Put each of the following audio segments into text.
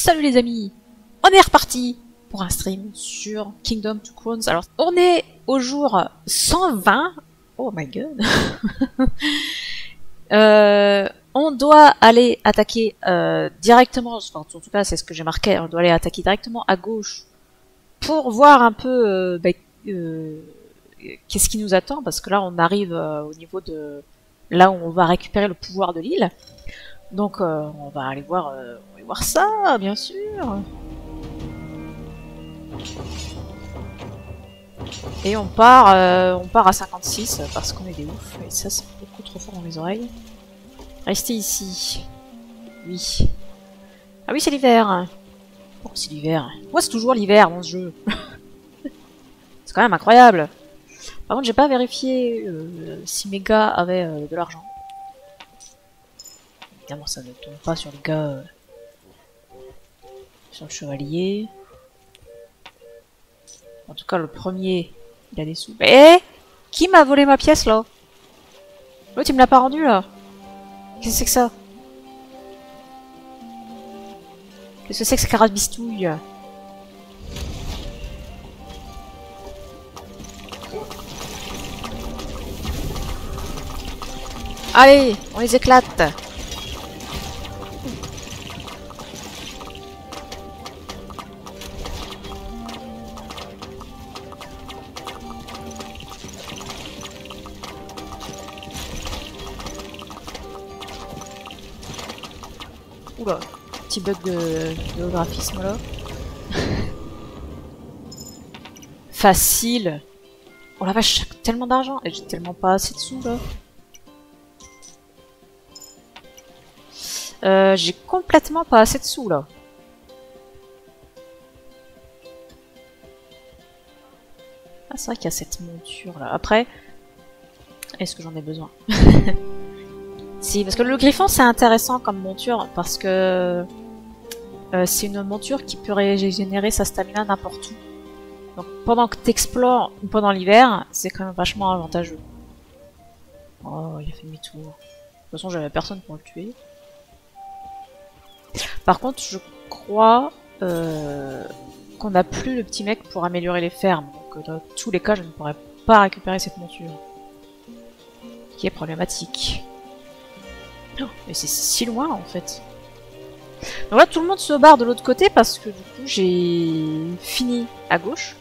Salut les amis, on est reparti pour un stream sur Kingdom Two Crowns. Alors on est au jour 120. Oh my god. On doit aller attaquer directement, enfin, en tout cas c'est ce que j'ai marqué, on doit aller attaquer directement à gauche pour voir un peu qu'est-ce qui nous attend, parce que là on arrive au niveau de là où on va récupérer le pouvoir de l'île. Donc on va aller voir ça, bien sûr. Et on part à 56 parce qu'on est des oufs. Et ça c'est beaucoup trop fort dans les oreilles. Restez ici. Oui. Ah oui, c'est l'hiver. Oh, c'est l'hiver. Moi c'est toujours l'hiver dans ce jeu. C'est quand même incroyable. Par contre j'ai pas vérifié si mes gars avaient de l'argent. Évidemment ça ne tombe pas sur les gars... sur le chevalier. En tout cas, le premier, il a des sous. Eh, qui m'a volé ma pièce, là? L'autre, il me l'a pas rendu, là. Qu'est-ce que c'est que ça? Qu'est-ce que c'est que ce carabistouille? Allez, on les éclate. Oula, petit bug de graphisme là. Facile. Oh la vache, j'ai tellement d'argent et j'ai tellement pas assez de sous là. J'ai complètement pas assez de sous là. Ah, c'est vrai qu'il y a cette monture là. Après, est-ce que j'en ai besoin? Si, parce que le griffon c'est intéressant comme monture parce que c'est une monture qui peut régénérer sa stamina n'importe où. Donc pendant que t'explores ou pendant l'hiver, c'est quand même vachement avantageux. Oh, il a fait demi-tour. De toute façon, j'avais personne pour le tuer. Par contre, je crois qu'on n'a plus le petit mec pour améliorer les fermes. Donc dans tous les cas, je ne pourrais pas récupérer cette monture. Qui est problématique. Oh, mais c'est si loin en fait. Donc là tout le monde se barre de l'autre côté parce que du coup j'ai fini à gauche.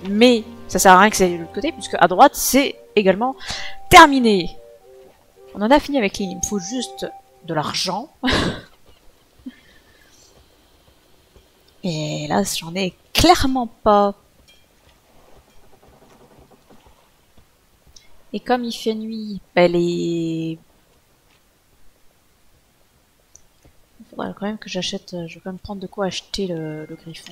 Mais ça sert à rien que c'est de l'autre côté puisque à droite c'est également terminé. On en a fini avec l'île, il me faut juste de l'argent. Et là j'en ai clairement pas. Et comme il fait nuit, les... Il faudrait quand même que j'achète... Je vais quand même prendre de quoi acheter le griffon.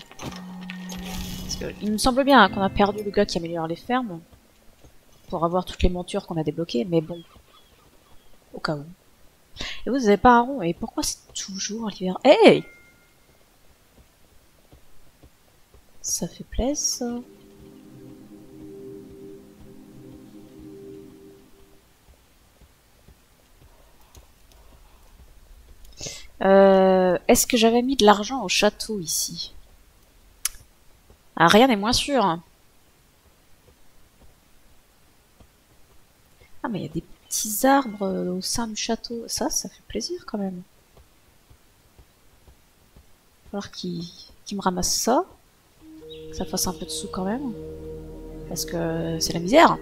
Parce que, il me semble bien qu'on a perdu le gars qui améliore les fermes. Pour avoir toutes les montures qu'on a débloquées, mais bon. Au cas où. Et vous avez pas un rond, et pourquoi c'est toujours l'hiver? Hey! Ça fait plaisir, ça. Est-ce que j'avais mis de l'argent au château ici? Ah, rien n'est moins sûr. Ah, mais il y a des petits arbres au sein du château. Ça fait plaisir quand même. Il va falloir qu'il me ramasse ça. Que ça fasse un peu de sous quand même. Parce que c'est la misère.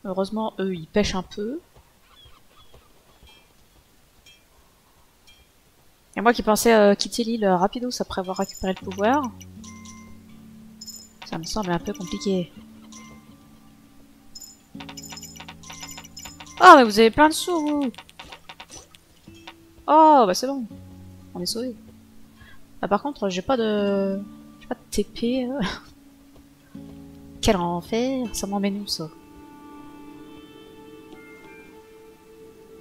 Heureusement, eux, ils pêchent un peu. Et moi qui pensais quitter l'île rapidos après avoir récupéré le pouvoir, ça me semble un peu compliqué. Oh, mais vous avez plein de sous, vous! Oh, bah c'est bon. On est sauvés. Ah, par contre, j'ai pas de... J'ai pas de TP. Quel enfer! Ça m'emmène où, ça?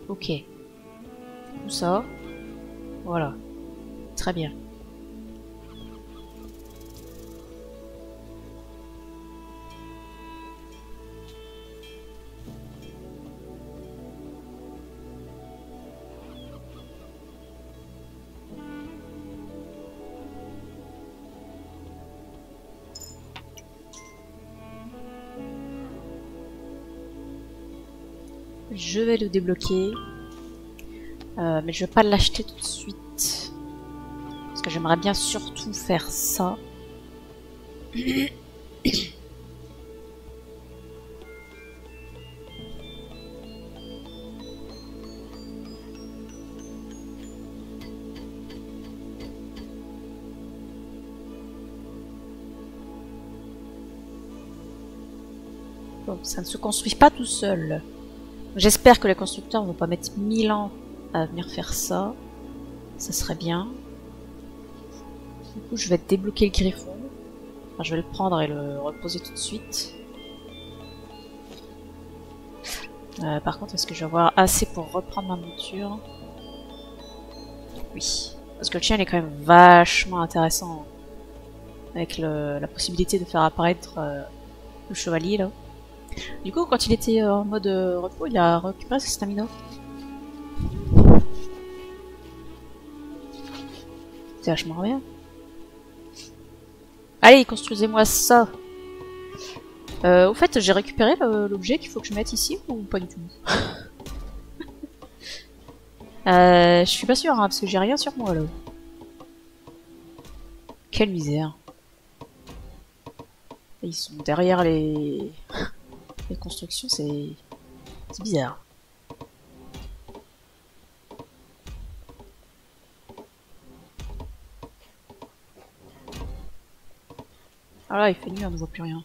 Ok. Où ça? Voilà. Très bien. Je vais le débloquer. Mais je vais pas l'acheter tout de suite. Parce que j'aimerais bien surtout faire ça. Bon, ça ne se construit pas tout seul. J'espère que les constructeurs vont pas mettre 1000 ans à venir faire ça. Ça serait bien. Du coup, je vais débloquer le griffon. Enfin, je vais le prendre et le reposer tout de suite. Par contre, est-ce que je vais avoir assez pour reprendre ma monture? Oui. Parce que le chien il est quand même vachement intéressant. Avec la possibilité de faire apparaître le chevalier là. Du coup, quand il était en mode repos, il a récupéré sa stamina. C'est vachement bien. Allez, construisez-moi ça. Au fait, j'ai récupéré l'objet qu'il faut que je mette ici ou pas du tout? Je suis pas sûre, hein, parce que j'ai rien sur moi là. Quelle misère. Ils sont derrière les constructions, c'est bizarre. Ah là, il fait nuit, on ne voit plus rien.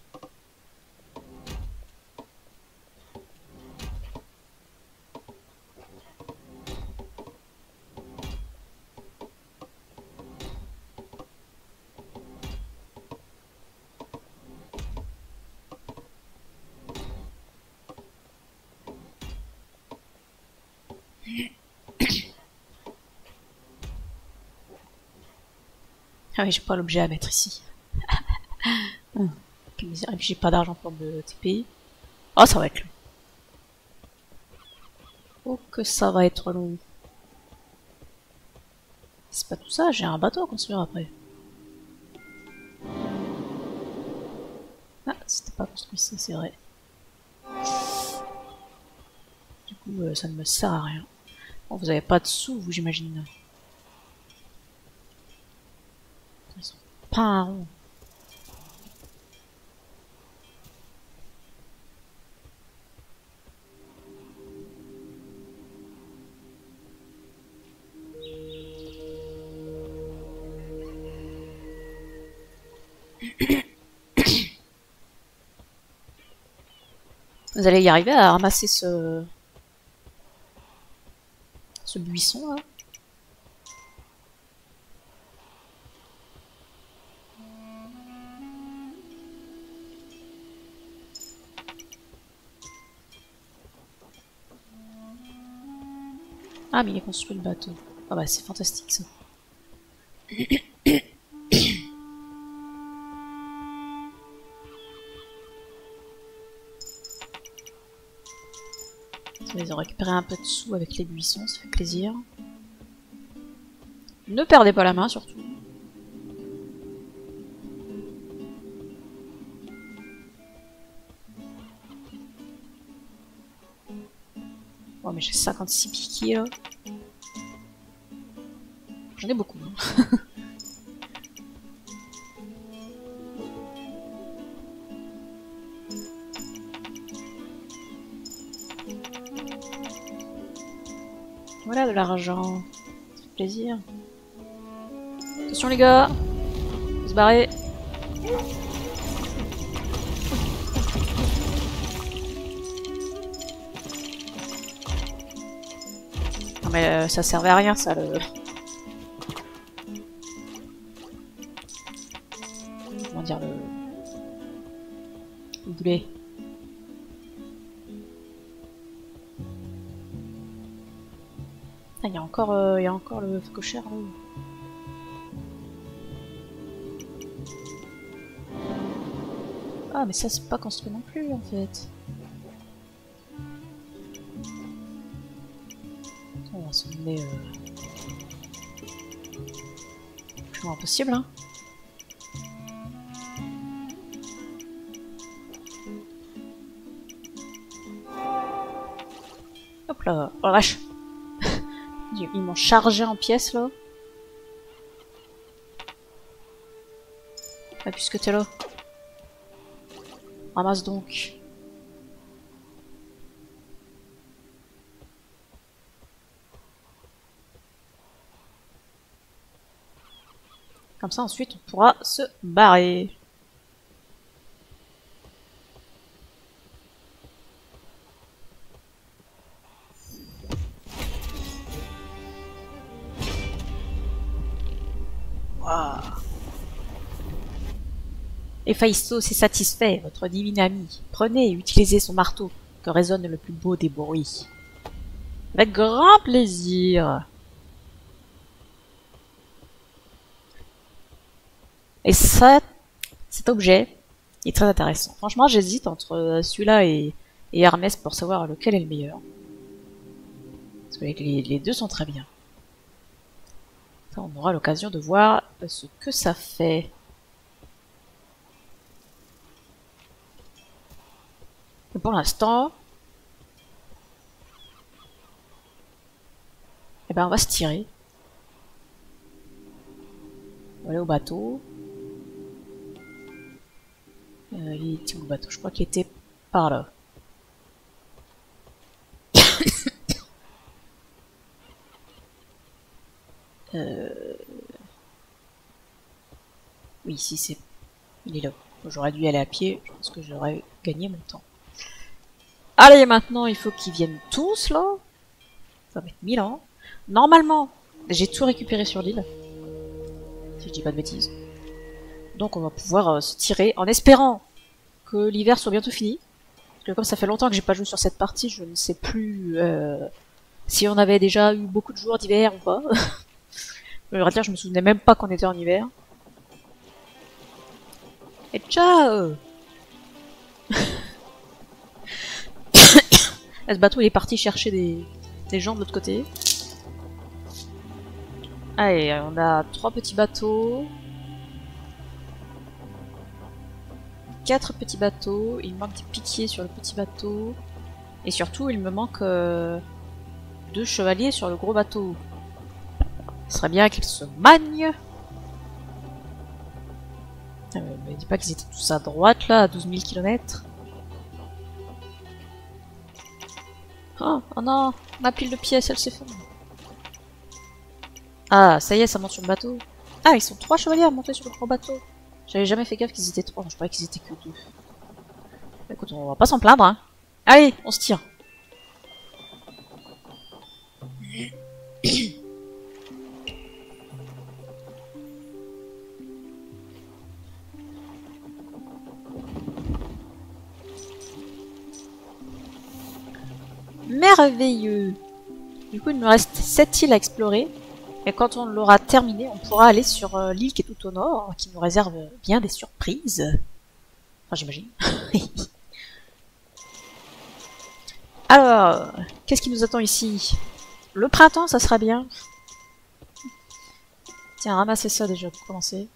Ah oui, j'ai pas l'objet à mettre ici. Quelle misère. Et puis j'ai pas d'argent pour me TPI. Oh, ça va être long. Oh, que ça va être long. C'est pas tout ça, j'ai un bateau à construire après. Ah, c'était pas construit ça, c'est vrai. Du coup, ça ne me sert à rien. Bon, vous avez pas de sous, vous, j'imagine. Ils sont pas un rond. Vous allez y arriver à ramasser ce buisson là? Ah, mais il est construit le bateau. Ah bah c'est fantastique ça. Ils ont récupéré un peu de sous avec les buissons, ça fait plaisir. Ne perdez pas la main surtout. Oh mais j'ai 56 piquets là. J'en ai beaucoup. Voilà de l'argent. Ça fait plaisir. Attention les gars, faut se barrer. Non mais ça servait à rien ça le... Comment dire le boulet. Ah, il y a encore le cochère là. Ah mais ça c'est pas construit non plus en fait. On va se donner plus loin possible hein. Hop là. Oh la vache. Ils m'ont chargé en pièces là. Ah, puisque t'es là. Ramasse donc. Comme ça ensuite on pourra se barrer. Waouh. Héphaïstos est satisfait, votre divine amie. Prenez et utilisez son marteau, que résonne le plus beau des bruits. Avec grand plaisir. Et ça, cet objet est très intéressant. Franchement, j'hésite entre celui-là et Hermès pour savoir lequel est le meilleur. Parce que les deux sont très bien. Ça, on aura l'occasion de voir ce que ça fait. Et pour l'instant, eh ben, on va se tirer. On va aller au bateau. Il était où le bateau? Je crois qu'il était par là. Oui, ici c'est... Il est là. J'aurais dû aller à pied, je pense que j'aurais gagné mon temps. Allez, maintenant, il faut qu'ils viennent tous, là. Ça va être 1000 ans. Normalement, j'ai tout récupéré sur l'île. Si je dis pas de bêtises. Donc on va pouvoir se tirer en espérant que l'hiver soit bientôt fini. Parce que comme ça fait longtemps que j'ai pas joué sur cette partie, je ne sais plus si on avait déjà eu beaucoup de jours d'hiver ou pas. Je me souvenais même pas qu'on était en hiver. Et ciao. Là, ce bateau il est parti chercher des gens de l'autre côté. Allez, on a 3 petits bateaux. 4 petits bateaux. Il me manque des piquiers sur le petit bateau. Et surtout, il me manque 2 chevaliers sur le gros bateau. Ce serait bien qu'ils se magnent. Me dis pas qu'ils étaient tous à droite là, à 12 000 km. Oh non, ma pile de pièces elle s'effondre. Ah, ça y est, ça monte sur le bateau. Ah, ils sont 3 chevaliers à monter sur le gros bateau. J'avais jamais fait gaffe qu'ils étaient 3, je croyais qu'ils étaient que 2. Écoute, on va pas s'en plaindre, hein. Allez, on se tire. Merveilleux. Du coup, il me reste 7 îles à explorer. Et quand on l'aura terminé, on pourra aller sur l'île qui est tout au nord, qui nous réserve bien des surprises. Enfin, j'imagine. Alors, qu'est-ce qui nous attend ici? Le printemps, ça sera bien. Tiens, ramassez ça déjà pour commencer.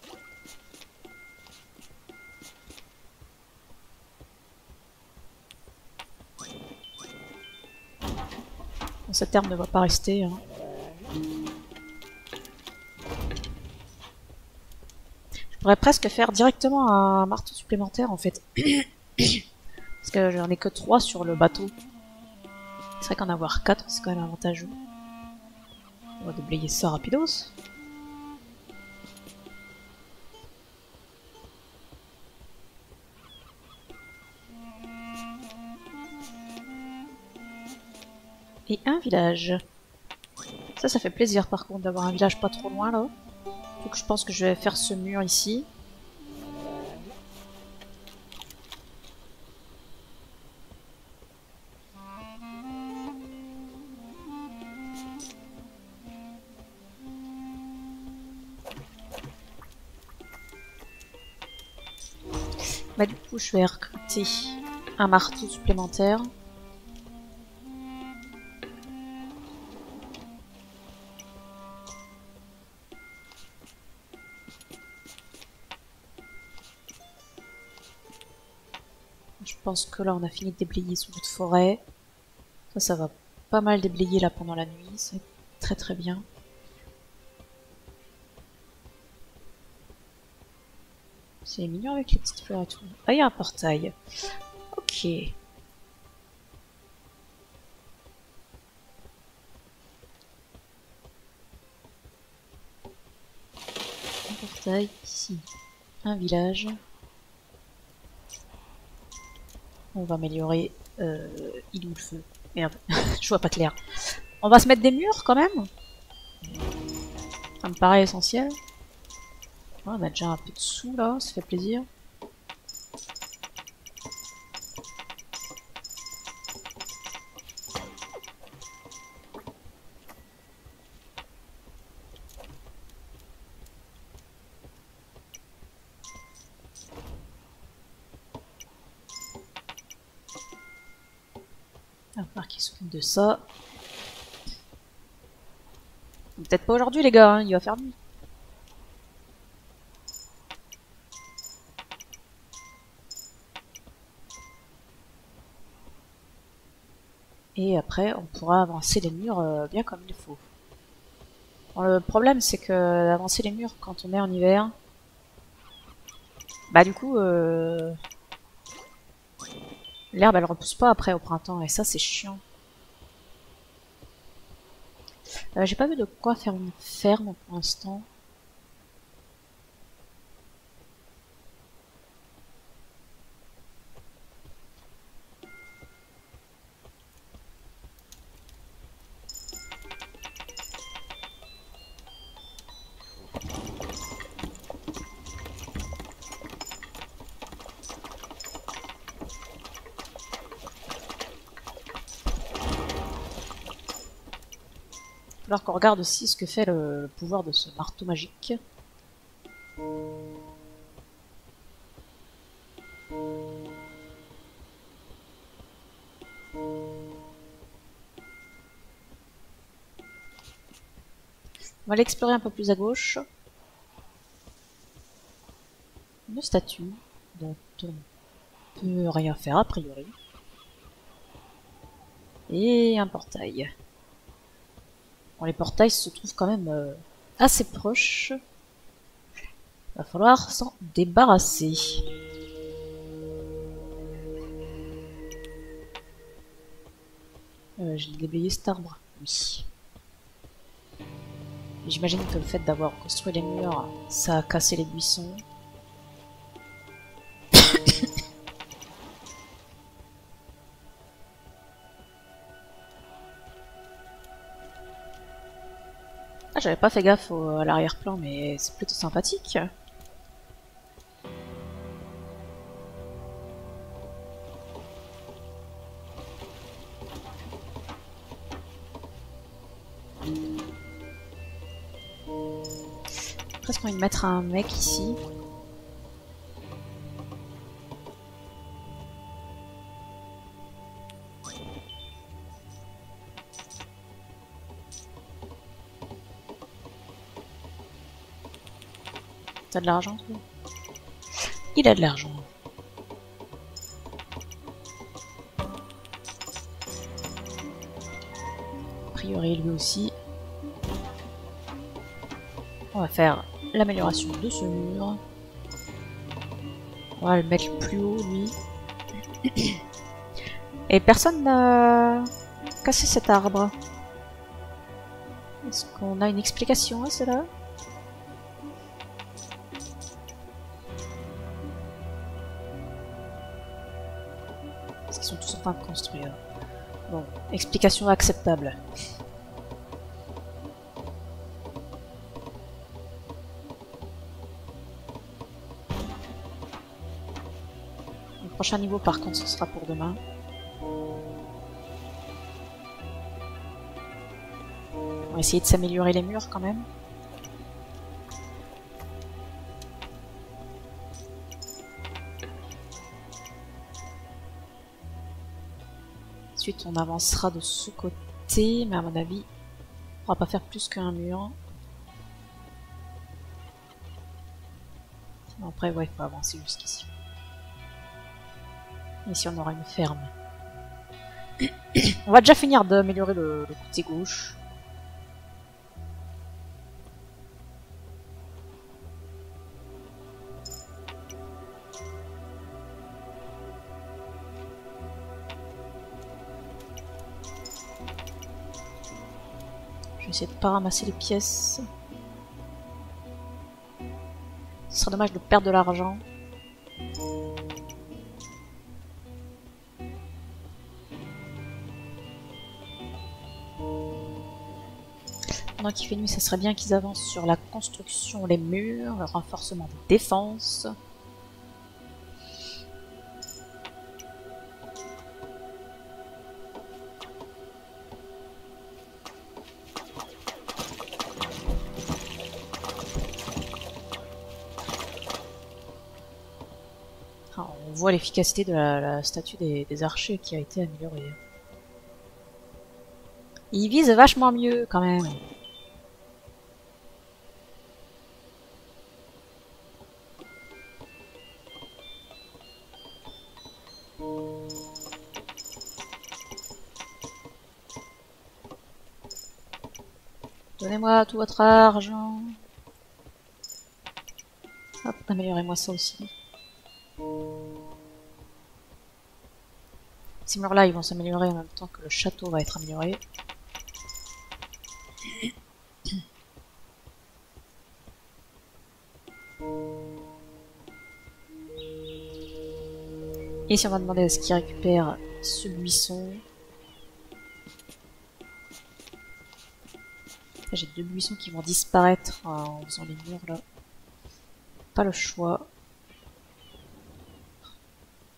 Bon, cette herbe ne va pas rester. Hein. Je pourrais presque faire directement un marteau supplémentaire en fait. Parce que j'en ai que 3 sur le bateau. C'est vrai qu'en avoir 4, c'est quand même avantageux. On va déblayer ça rapidos. Et un village. Ça fait plaisir par contre d'avoir un village pas trop loin là. Donc je pense que je vais faire ce mur ici. Bah du coup je vais recruter un marteau supplémentaire. Je pense que là on a fini de déblayer sous notre forêt. Ça va pas mal déblayé là pendant la nuit, c'est très très bien. C'est mignon avec les petites fleurs et tout. Ah, il y a un portail. Ok. Un portail ici. Un village. On va améliorer. Il est où le feu? Merde, je vois pas clair. On va se mettre des murs quand même. Ça me paraît essentiel. Oh, on a déjà un peu de sous là, ça fait plaisir. On va voir qui s'occupe de ça. Peut-être pas aujourd'hui les gars, hein, il va faire nuit. Et après, on pourra avancer les murs bien comme il faut. Bon, le problème, c'est que avancer les murs quand on est en hiver, bah du coup, l'herbe elle repousse pas après au printemps, et ça c'est chiant. J'ai pas vu de quoi faire une ferme pour l'instant. Il va falloir qu'on regarde aussi ce que fait le pouvoir de ce marteau magique. On va l'explorer un peu plus à gauche. Une statue dont on peut rien faire a priori. Et un portail. Bon, les portails se trouvent quand même assez proches. Va falloir s'en débarrasser. J'ai déblayé cet arbre. Oui. J'imagine que le fait d'avoir construit les murs, ça a cassé les buissons. Ah, j'avais pas fait gaffe à l'arrière-plan, mais c'est plutôt sympathique. Presque envie de mettre un mec ici. T'as de l'argent, toi? Il a de l'argent. A priori, lui aussi. On va faire l'amélioration de ce mur. On va le mettre plus haut, lui. Et personne n'a cassé cet arbre. Est-ce qu'on a une explication à cela? Parce qu'ils sont tous en train de construire. Bon, explication acceptable. Le prochain niveau, par contre, ce sera pour demain. On va essayer de s'améliorer les murs quand même. Ensuite, on avancera de ce côté, mais à mon avis, on pourra pas faire plus qu'un mur. Sinon, après, ouais, il faut avancer jusqu'ici. Ici, on aura une ferme. On va déjà finir d'améliorer le côté gauche. Je vais essayer de pas ramasser les pièces. Ce serait dommage de perdre de l'argent. Pendant qu'il fait nuit, ça serait bien qu'ils avancent sur la construction, les murs, le renforcement des défenses. Alors, on voit l'efficacité de la statue des archers qui a été améliorée. Ils visent vachement mieux quand même. Donnez-moi tout votre argent. Hop, améliorez-moi ça aussi. Ces murs-là, ils vont s'améliorer en même temps que le château va être amélioré. Et si on va demander à ce qu'il récupère ce buisson. J'ai 2 buissons qui vont disparaître en faisant les murs là. Pas le choix.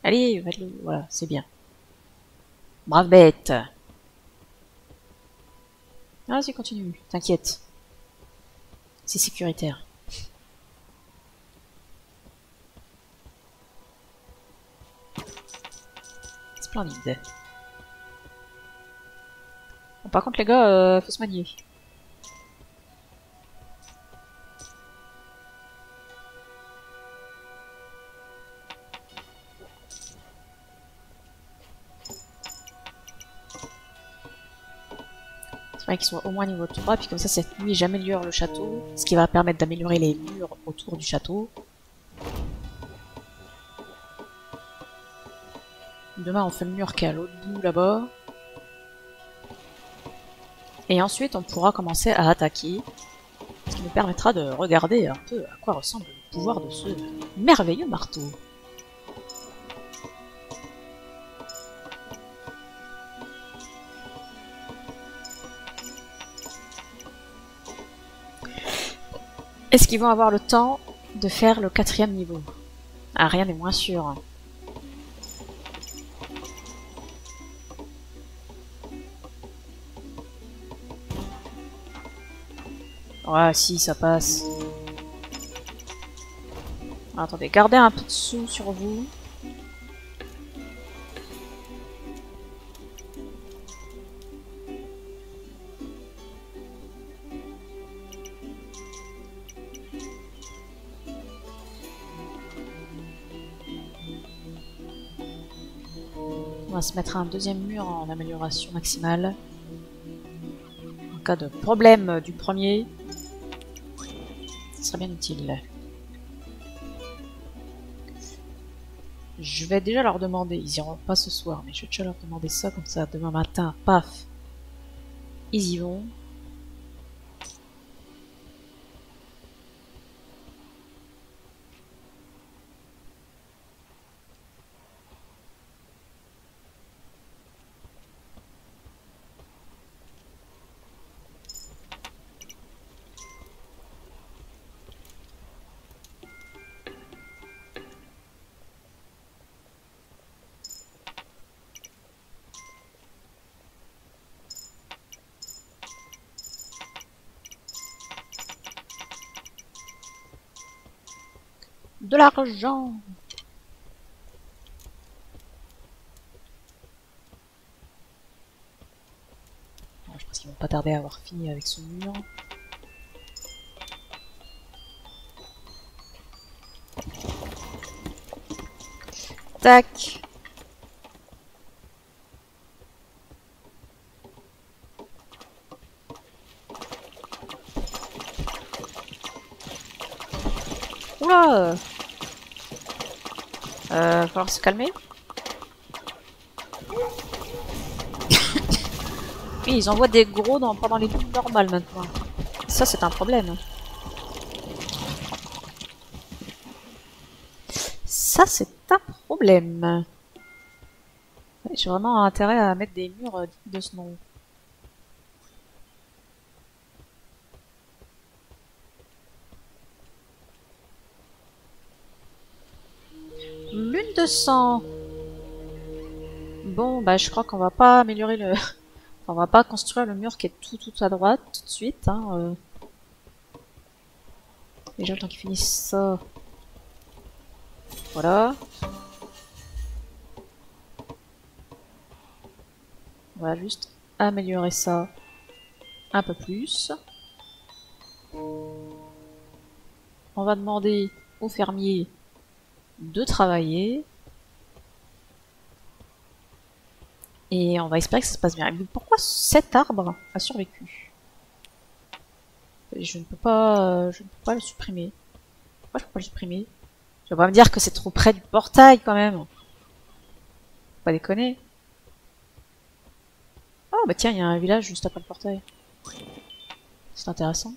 Allez, faites-le. Voilà, c'est bien. Brave bête. Vas-y, continue. T'inquiète. C'est sécuritaire. Splendide. Bon, par contre, les gars, faut se manier. C'est vrai qu'ils soient au moins niveau 3, puis comme ça cette nuit j'améliore le château, ce qui va permettre d'améliorer les murs autour du château. Demain on fait le mur qui est à l'autre bout là-bas. Et ensuite on pourra commencer à attaquer, ce qui nous permettra de regarder un peu à quoi ressemble le pouvoir de ce merveilleux marteau. Est-ce qu'ils vont avoir le temps de faire le 4e niveau? Ah, rien n'est moins sûr. Ouais, si, ça passe. Attendez, gardez un peu de sous sur vous. On va se mettre un 2e mur en amélioration maximale. En cas de problème du premier, ce serait bien utile. Je vais déjà leur demander, ils iront pas ce soir, mais je vais déjà leur demander ça, comme ça demain matin, paf, ils y vont. De l'argent! Je pense qu'ils vont pas tarder à avoir fini avec ce mur. Tac! va. Va falloir se calmer. Oui, ils envoient des gros pendant les bulles normales maintenant. Ça, c'est un problème. Ça, c'est un problème. J'ai vraiment intérêt à mettre des murs dignes de ce nom. Lune de sang. Bon, bah je crois qu'on va pas améliorer le... on va pas construire le mur qui est tout à droite tout de suite. Hein, Déjà le temps qu'ils finissent ça. Voilà. On va juste améliorer ça un peu plus. On va demander aux fermiers de travailler. Et on va espérer que ça se passe bien. Mais pourquoi cet arbre a survécu? Je ne peux pas le supprimer. Pourquoi je peux pas le supprimer? Tu vas pas me dire que c'est trop près du portail quand même. Faut pas déconner. Oh bah tiens, il y a un village juste après le portail. C'est intéressant.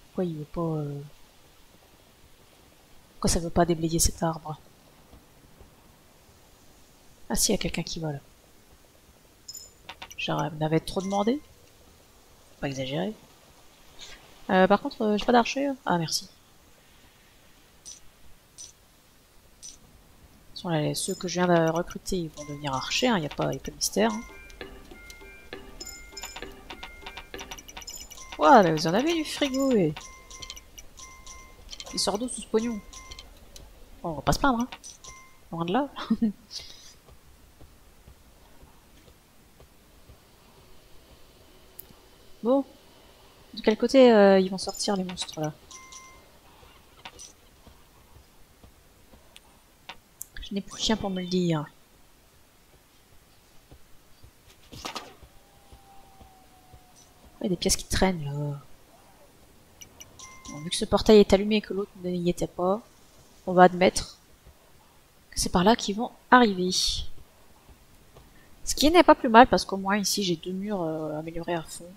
Pourquoi il veut pas... Pourquoi ça veut pas déblayer cet arbre? Ah si, il y a quelqu'un qui va là. Genre, elle m'avait trop demandé. Faut pas exagérer. Par contre, j'ai pas d'archer. Ah merci. Là, ceux que je viens de recruter, ils vont devenir archers, hein, y a pas de mystère. Hein. Ouah, mais vous en avez du frigo, et... Il sort d'où sous ce pognon? Bon, on va pas se plaindre, hein. Loin de là. Bon. De quel côté ils vont sortir les monstres, là? Je n'ai plus de chien pour me le dire. Il y a des pièces qui traînent là. Bon, vu que ce portail est allumé et que l'autre n'y était pas, on va admettre que c'est par là qu'ils vont arriver. Ce qui n'est pas plus mal parce qu'au moins ici j'ai 2 murs améliorés à fond.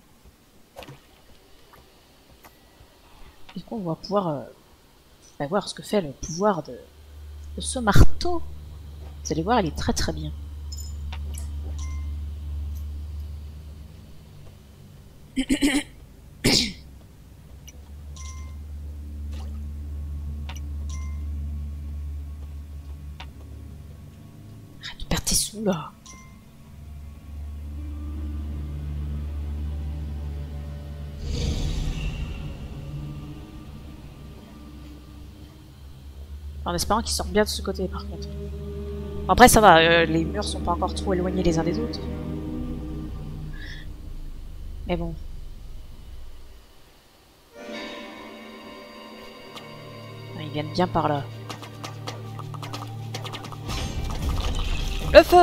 Et du coup on va pouvoir voir ce que fait le pouvoir de ce marteau. Vous allez voir, il est très bien. Arrête de perdre tes sous là. En espérant qu'ils sortent bien de ce côté par contre. Après ça va, les murs sont pas encore trop éloignés les uns des autres. Mais bon. Ils viennent bien par là. Le feu!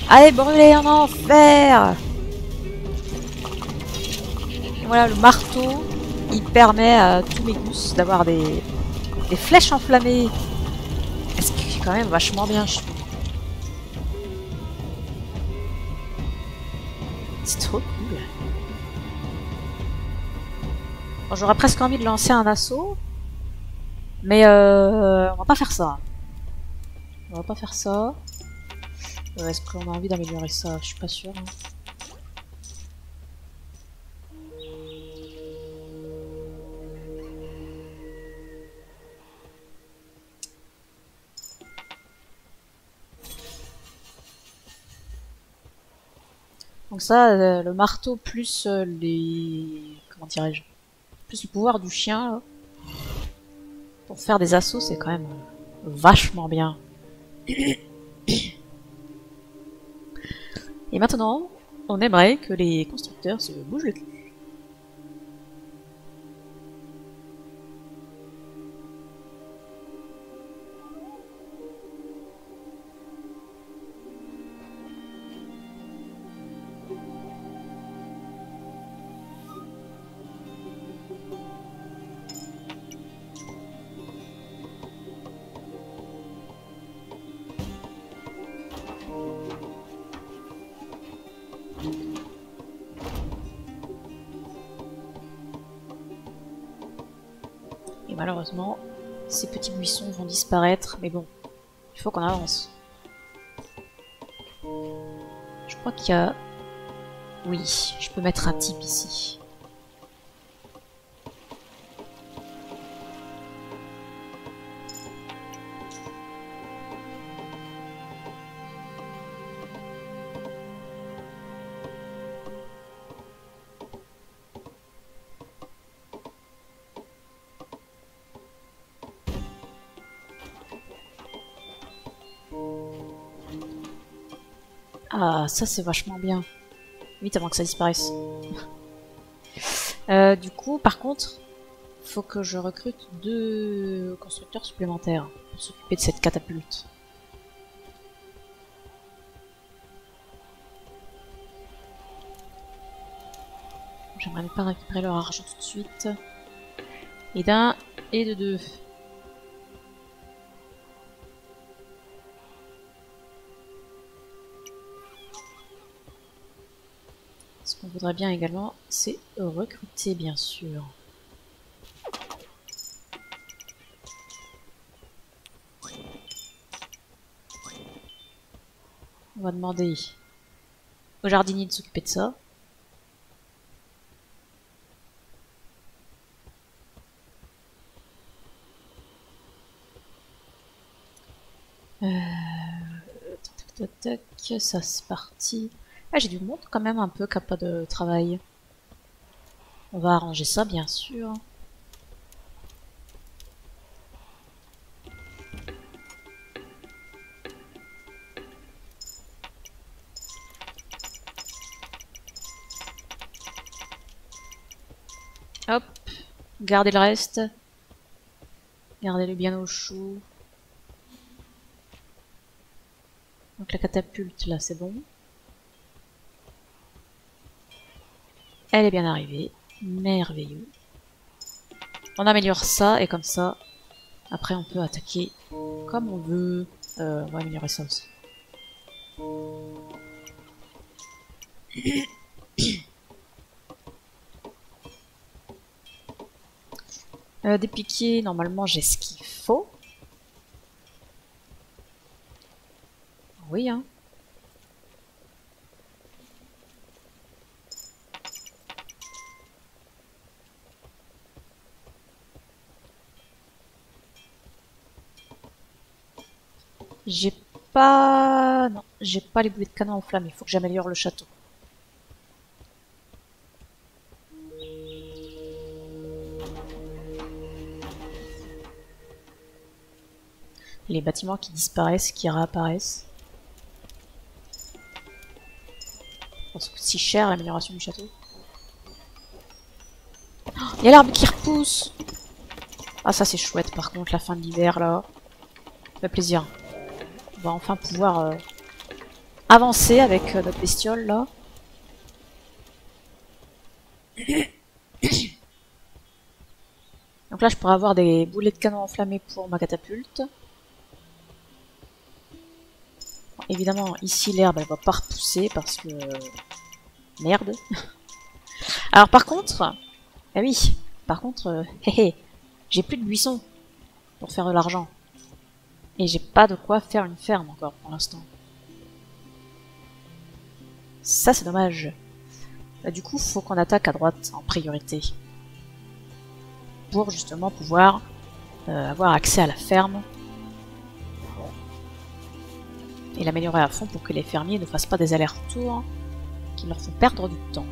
Allez, brûler en enfer! Et voilà, le marteau, il permet à tous mes gousses d'avoir des flèches enflammées. Ce qui est quand même vachement bien, je trouve. C'est trop cool. Bon, j'aurais presque envie de lancer un assaut. Mais on va pas faire ça. On va pas faire ça. Est-ce qu'on a envie d'améliorer ça? Je suis pas sûre. Hein. Donc ça, le marteau plus les... Comment dirais-je? Plus le pouvoir du chien, là, pour faire des assauts, c'est quand même vachement bien. Et maintenant, on aimerait que les constructeurs se bougent le cul. Et malheureusement, ces petits buissons vont disparaître, mais bon, il faut qu'on avance. Je crois qu'il y a... Oui, je peux mettre un type ici. Ah, ça c'est vachement bien. Vite avant que ça disparaisse. Du coup, par contre, faut que je recrute 2 constructeurs supplémentaires pour s'occuper de cette catapulte. J'aimerais pas récupérer leur argent tout de suite. Et d'un et de 2. Ce qu'on voudrait bien également, c'est recruter, bien sûr. On va demander au jardinier de s'occuper de ça. Tac, tac, tac, ça c'est parti. Ah, j'ai du monde quand même un peu qui a pas de travail. On va arranger ça, bien sûr. Hop, gardez le reste. Gardez-le bien au chaud. Donc la catapulte, là, c'est bon. Elle est bien arrivée. Merveilleux. On améliore ça, et comme ça, après on peut attaquer comme on veut. On va améliorer ça aussi. Des piquiers, normalement j'ai ce qu'il faut. Oui, hein. J'ai pas... Non, j'ai pas les boulets de canon en flamme, il faut que j'améliore le château. Les bâtiments qui disparaissent, qui réapparaissent. Ça coûte si cher l'amélioration du château. Il y a l'arbre qui repousse. Ah ça c'est chouette par contre, la fin de l'hiver là. Ça fait plaisir. On va enfin pouvoir avancer avec notre bestiole là. Donc là je pourrais avoir des boulets de canon enflammés pour ma catapulte. Bon, évidemment ici l'herbe elle va pas repousser parce que... Merde. Alors par contre... Ah oui, par contre... j'ai plus de buissons pour faire de l'argent. Et j'ai pas de quoi faire une ferme encore pour l'instant. Ça c'est dommage. Bah, du coup faut qu'on attaque à droite en priorité. Pour justement pouvoir avoir accès à la ferme. Et l'améliorer à fond pour que les fermiers ne fassent pas des allers-retours qui leur font perdre du temps.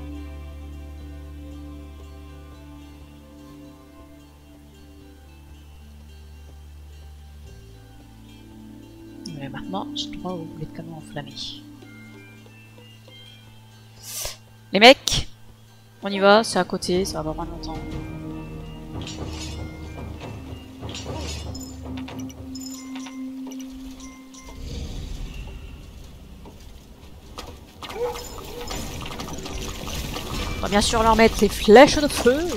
Et maintenant, j'ai droit au boulet de canon enflammé. Les mecs, on y va, c'est à côté, ça va pas prendre longtemps. On va bien sûr leur mettre les flèches de feu.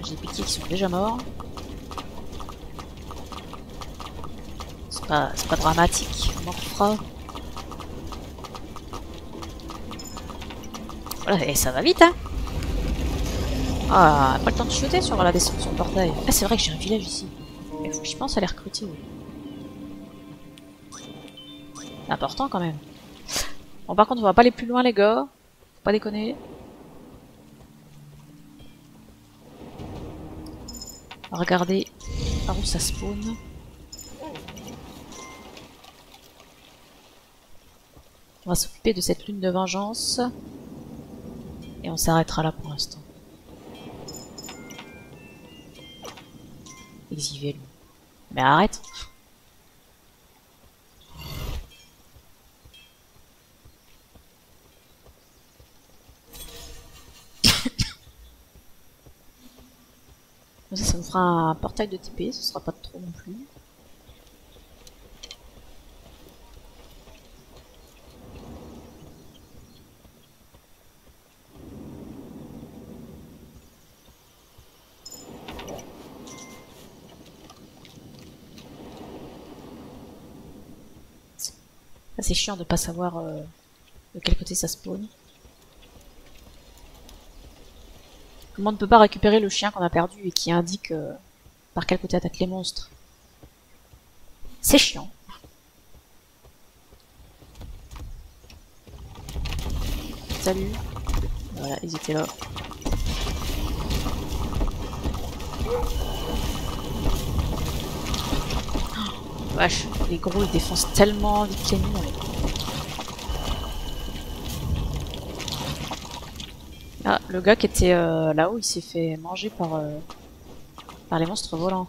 J'ai des piquets qui sont déjà morts. C'est pas dramatique, on en refera. Voilà, et ça va vite, hein. Ah, pas le temps de shooter sur la descente sur le portail. Ah, c'est vrai que j'ai un village ici. Il faut que je pense à les recruter. Oui. C'est important quand même. Bon, par contre, on va pas aller plus loin, les gars. Faut pas déconner. On va regarder par où ça spawn. On va s'occuper de cette lune de vengeance. Et on s'arrêtera là pour l'instant. Exiver lui. Mais arrête. Ça me fera un portail de TP, ce sera pas trop non plus. C'est chiant de pas savoir de quel côté ça spawn. Comment on ne peut pas récupérer le chien qu'on a perdu et qui indique par quel côté attaquent les monstres. C'est chiant. Salut. Voilà, ils étaient là. Oh, vache, les gros ils défoncent tellement vite les murs. Ah, le gars qui était là-haut, il s'est fait manger par les monstres volants.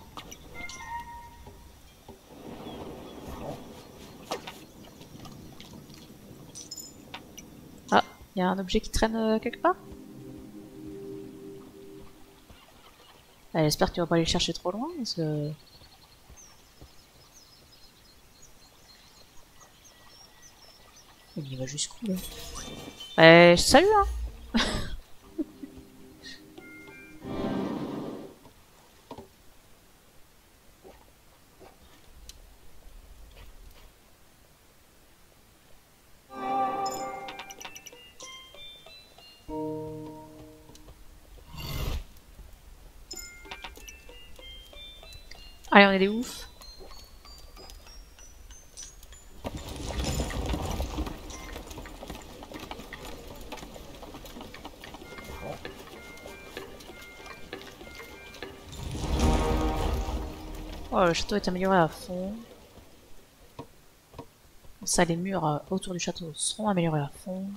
Ah, il y a un objet qui traîne quelque part. Ah, j'espère que tu vas pas aller le chercher trop loin, parce que... Il y va jusqu'où, là? Salut, hein. Allez, on est des oufs. Oh, le château est amélioré à fond. Comme ça, les murs autour du château seront améliorés à fond.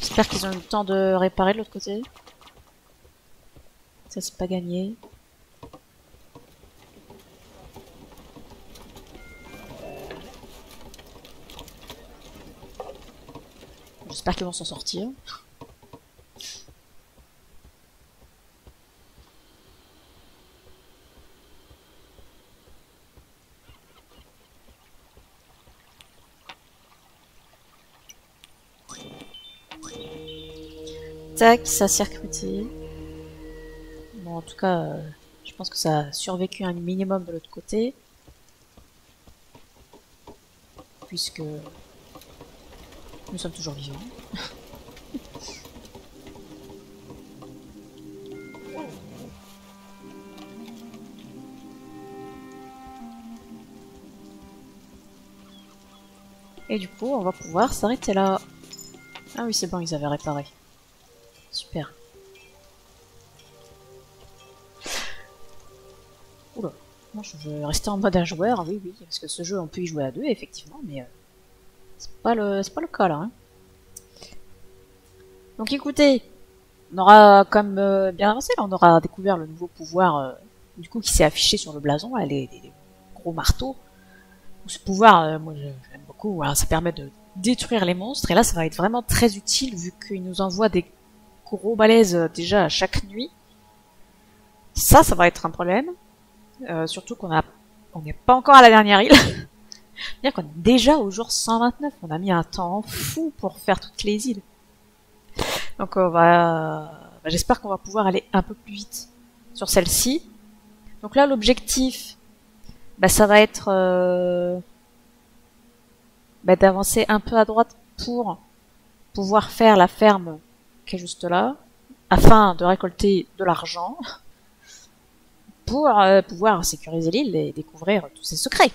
J'espère qu'ils ont eu le temps de réparer de l'autre côté. Ça, c'est pas gagné. J'espère qu'ils vont s'en sortir. Tac, ça s'est recruté. Bon, en tout cas, je pense que ça a survécu un minimum de l'autre côté. Puisque nous sommes toujours vivants. Et du coup, on va pouvoir s'arrêter là. Ah oui, c'est bon, ils avaient réparé. Super. Oula. Moi, je veux rester en mode un joueur, oui, oui, parce que ce jeu, on peut y jouer à deux, effectivement, mais c'est pas le cas, là. Hein. Donc écoutez, on aura comme bien avancé, là, on aura découvert le nouveau pouvoir du coup qui s'est affiché sur le blason, là, les gros marteaux. Ce pouvoir, moi j'aime beaucoup, voilà, ça permet de détruire les monstres, et là ça va être vraiment très utile vu qu'il nous envoie des gros balaises déjà chaque nuit. Ça va être un problème, surtout on n'est pas encore à la dernière île. C'est-à-dire qu'on est déjà au jour 129, on a mis un temps fou pour faire toutes les îles. Donc j'espère qu'on va pouvoir aller un peu plus vite sur celle-ci. Donc là l'objectif, ça va être d'avancer un peu à droite pour pouvoir faire la ferme qui est juste là, afin de récolter de l'argent pour pouvoir sécuriser l'île et découvrir tous ses secrets.